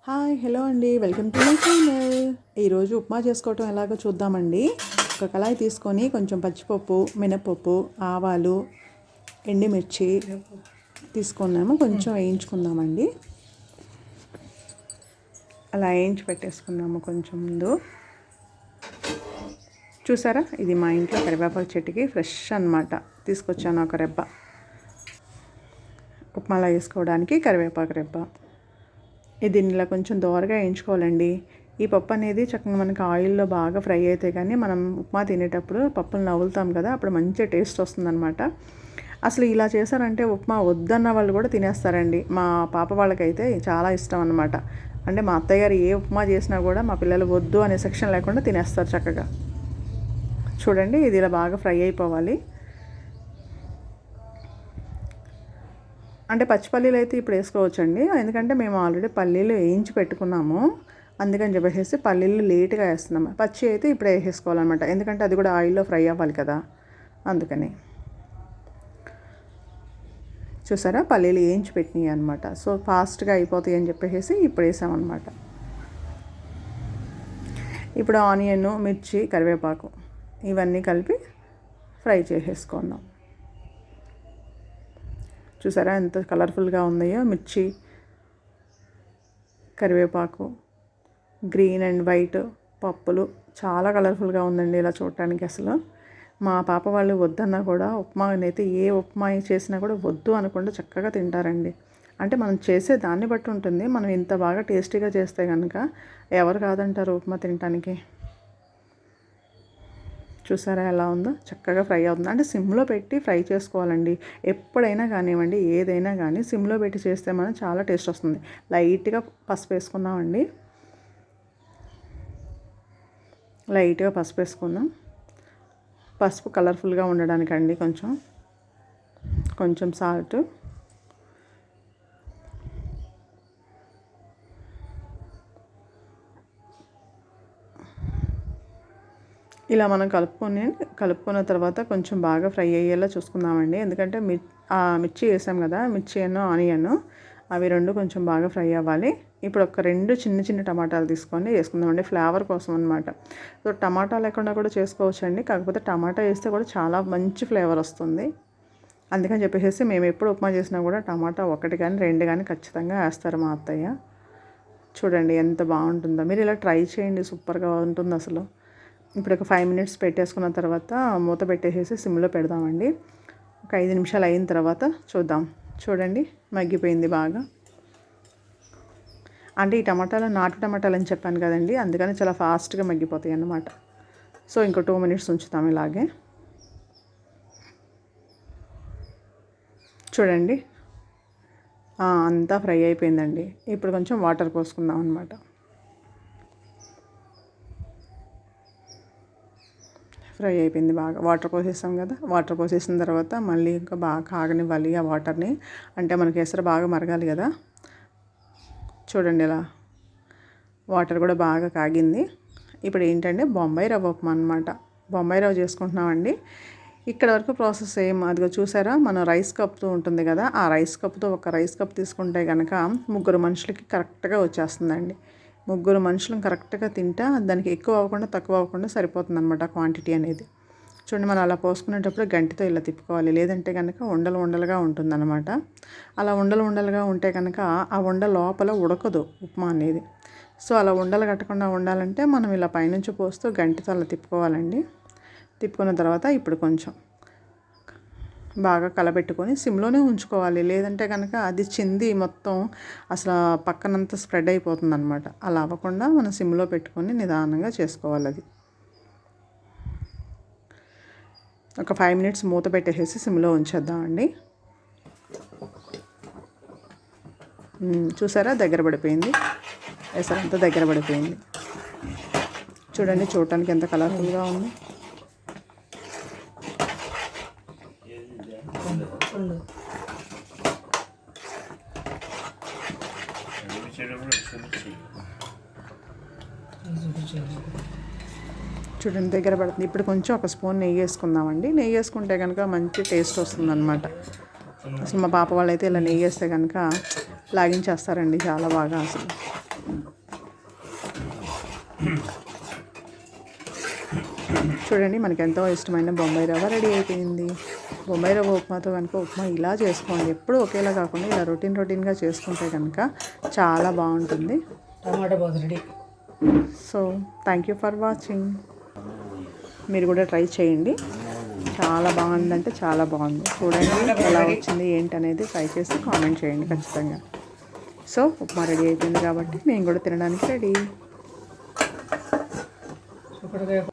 Hi hello అండి, welcome to my channel. ఈరోజు ఉప్మా చేసుకోవటం ఎలాగో చూద్దామండి. ఒక కళాయి తీసుకొని కొంచెం పచ్చిపప్పు, మినపప్పు, ఆవాలు, ఎండుమిర్చి తీసుకున్నాము. కొంచెం వేయించుకుందామండి. అలా వేయించి పెట్టేసుకున్నాము. కొంచెం ముందు చూసారా, ఇది మా ఇంట్లో కరివేపాకు చెట్టుకి ఫ్రెష్ అన్నమాట. తీసుకొచ్చాను ఒక రెబ్బ. ఉప్మాలా వేసుకోవడానికి కరివేపాకు రెబ్బ. దీన్ని ఇలా కొంచెం దోరగా వేయించుకోవాలండి. ఈ పప్పు అనేది చక్కగా మనకి ఆయిల్లో బాగా ఫ్రై అయితే కానీ మనం ఉప్మా తినేటప్పుడు పప్పులు నవ్వులుతాం కదా, అప్పుడు మంచి టేస్ట్ వస్తుందన్నమాట. అసలు ఇలా చేశారంటే ఉప్మా వద్దన్న వాళ్ళు కూడా తినేస్తారండి. మా పాప వాళ్ళకైతే చాలా ఇష్టం అన్నమాట. అంటే మా అత్తయ్య గారు ఏ ఉప్మా చేసినా కూడా మా పిల్లలు వద్దు అనే సెక్షన్ లేకుండా తినేస్తారు చక్కగా. చూడండి, ఇది ఇలా బాగా ఫ్రై అయిపోవాలి. అంటే పచ్చి పల్లీలు అయితే ఇప్పుడు వేసుకోవచ్చండి, ఎందుకంటే మేము ఆల్రెడీ పల్లీలు వేయించి పెట్టుకున్నాము. అందుకని చెప్పేసి పల్లీలు లేట్గా వేస్తున్నాము. పచ్చి అయితే ఇప్పుడే వేసేసుకోవాలన్నమాట, ఎందుకంటే అది కూడా ఆయిల్లో ఫ్రై అవ్వాలి కదా, అందుకని. చూసారా, పల్లీలు వేయించి పెట్టినాయి అనమాట. సో ఫాస్ట్గా అయిపోతాయి అని చెప్పేసి ఇప్పుడు వేసామన్నమాట. ఇప్పుడు ఆనియన్, మిర్చి, కరివేపాకు ఇవన్నీ కలిపి ఫ్రై చేసేసుకుందాం. చూసారా ఎంత కలర్ఫుల్గా ఉన్నాయో. మిర్చి, కరివేపాకు, గ్రీన్ అండ్ వైట్ పప్పులు చాలా కలర్ఫుల్గా ఉందండి ఇలా చూడటానికి. అసలు మా పాప వాళ్ళు వద్దన్నా కూడా ఉప్మా అయితే ఏ ఉప్మా చేసినా కూడా వద్దు అనకుండా చక్కగా తింటారండి. అంటే మనం చేసే దాన్ని బట్టి ఉంటుంది. మనం ఇంత బాగా టేస్టీగా చేస్తే కనుక ఎవరు కాదంటారు ఉప్మా తినటానికి. చూసారా ఎలా ఉందో, చక్కగా ఫ్రై అవుతుంది. అంటే సిమ్లో పెట్టి ఫ్రై చేసుకోవాలండి. ఎప్పుడైనా కానివ్వండి, ఏదైనా కానీ సిమ్లో పెట్టి చేస్తే మనం చాలా టేస్ట్ వస్తుంది. లైట్గా పసుపు వేసుకుందామండి. లైట్గా పసుపు వేసుకుందాం. పసుపు కలర్ఫుల్గా ఉండడానికండి. కొంచెం సాల్ట్, ఇలా మనం కలుపుకున్న తర్వాత కొంచెం బాగా ఫ్రై అయ్యేలా చూసుకుందామండి. ఎందుకంటే మిర్చి వేసాం కదా, మిర్చి ఆనియన్ అవి రెండు కొంచెం బాగా ఫ్రై అవ్వాలి. ఇప్పుడు ఒక 2 చిన్న టమాటాలు తీసుకొని వేసుకుందామండి, ఫ్లేవర్ కోసం అనమాట. సో టమాటా లేకుండా కూడా చేసుకోవచ్చండి, కాకపోతే టమాటా వేస్తే కూడా చాలా మంచి ఫ్లేవర్ వస్తుంది. అందుకని చెప్పేసి మేము ఎప్పుడు ఉప్మా చేసినా కూడా టమాటా 1 కానీ 2 కానీ ఖచ్చితంగా వేస్తారు మా అత్తయ్య. చూడండి ఎంత బాగుంటుందో, మీరు ఇలా ట్రై చేయండి, సూపర్గా ఉంటుంది అసలు. ఇప్పుడు ఒక 5 మినిట్స్ పెట్టేసుకున్న తర్వాత మూత పెట్టేసేసి సిమ్లో పెడదామండి. ఒక 5 నిమిషాలు అయిన తర్వాత చూద్దాం. చూడండి, మగ్గిపోయింది బాగా. అంటే ఈ టమాటాలు నాటు టమాటాలు అని చెప్పాను కదండి, అందుకని చాలా ఫాస్ట్గా మగ్గిపోతాయి అన్నమాట. సో ఇంకో 2 మినిట్స్ ఉంచుతాం ఇలాగే. చూడండి అంతా ఫ్రై అయిపోయిందండి. ఇప్పుడు కొంచెం వాటర్ పోసుకుందాం అన్నమాట. ఫ్రై అయిపోయింది బాగా. వాటర్ పోసేసాం కదా, వాటర్ పోసేసిన తర్వాత మళ్ళీ ఇంకా బాగా కాగనివ్వాలి ఆ వాటర్ని. అంటే మనకి ఎసరు బాగా మరగాలి కదా. చూడండి ఇలా వాటర్ కూడా బాగా కాగింది. ఇప్పుడు ఏంటంటే బొంబాయి రవ్వ ఉప్మా అనమాట. బొంబాయి రవ్వ చేసుకుంటున్నామండి. ఇక్కడ వరకు ప్రాసెస్ సేమ్. అదిగో చూసారా, మన రైస్ కప్తో ఉంటుంది కదా, ఆ రైస్ కప్తో ఒక రైస్ కప్ తీసుకుంటే కనుక 3 మనుషులకి కరెక్ట్గా వచ్చేస్తుందండి. 3 మనుషులు కరెక్ట్గా తింటా దానికి ఎక్కువ అవ్వకుండా తక్కువ అవ్వకుండా సరిపోతుంది అనమాట క్వాంటిటీ అనేది. చూడండి, మనం అలా పోసుకునేటప్పుడు గంటితో ఇలా తిప్పుకోవాలి, లేదంటే కనుక ఉండలుగా ఉంటుందన్నమాట. అలా ఉండలుగా ఉంటే కనుక ఆ లోపల ఉడకదు ఉప్మా అనేది. సో అలా ఉండలు కట్టకుండా ఉండాలంటే మనం ఇలా పైనుంచి పోస్తూ గంటితో అలా తిప్పుకోవాలండి. తిప్పుకున్న తర్వాత ఇప్పుడు కొంచెం బాగా కలబెట్టుకొని సిమ్లోనే ఉంచుకోవాలి, లేదంటే కనుక అది చింది మొత్తం అసలు పక్కనంతా స్ప్రెడ్ అయిపోతుంది అనమాట. అలా అవ్వకుండా మనం సిమ్లో పెట్టుకొని నిదానంగా చేసుకోవాలి. అది ఒక 5 మినిట్స్ మూత పెట్టేసి సిమ్లో ఉంచేద్దామండి. చూసారా, దగ్గర పడిపోయింది, ఎసరంతా దగ్గర పడిపోయింది. చూడండి, చూడటానికి ఎంత కలర్ఫుల్గా ఉంది. చూడండి దగ్గర పడుతుంది. ఇప్పుడు కొంచెం ఒక స్పూన్ నెయ్యి వేసుకుందామండి. నెయ్యి వేసుకుంటే కనుక మంచి టేస్ట్ వస్తుందన్నమాట. అసలు మా పాప వాళ్ళైతే ఇలా నెయ్యి వేస్తే కనుక లాగించేస్తారండి చాలా బాగా. అసలు చూడండి మనకి ఎంతో ఇష్టమైన బొంబాయి రవ్వ రెడీ అయిపోయింది. బొంబాయి రవ్వ ఉప్మాతో కనుక ఉప్మా ఇలా చేసుకోండి. ఎప్పుడు ఒకేలా కాకుండా ఇలా రొటీన్గా చేసుకుంటే కనుక చాలా బాగుంటుంది. టమాటా బాగా ready. So thank you for watching. మీరు కూడా ట్రై చేయండి. చాలా బాగుందంటే చాలా బాగుంది. చూడండి ఎలా వచ్చింది ఏంటనేది ట్రై చేసి కామెంట్ చేయండి ఖచ్చితంగా. సో ఉప్మా రెడీ అయిపోయింది కాబట్టి మేము కూడా తినడానికి రెడీ.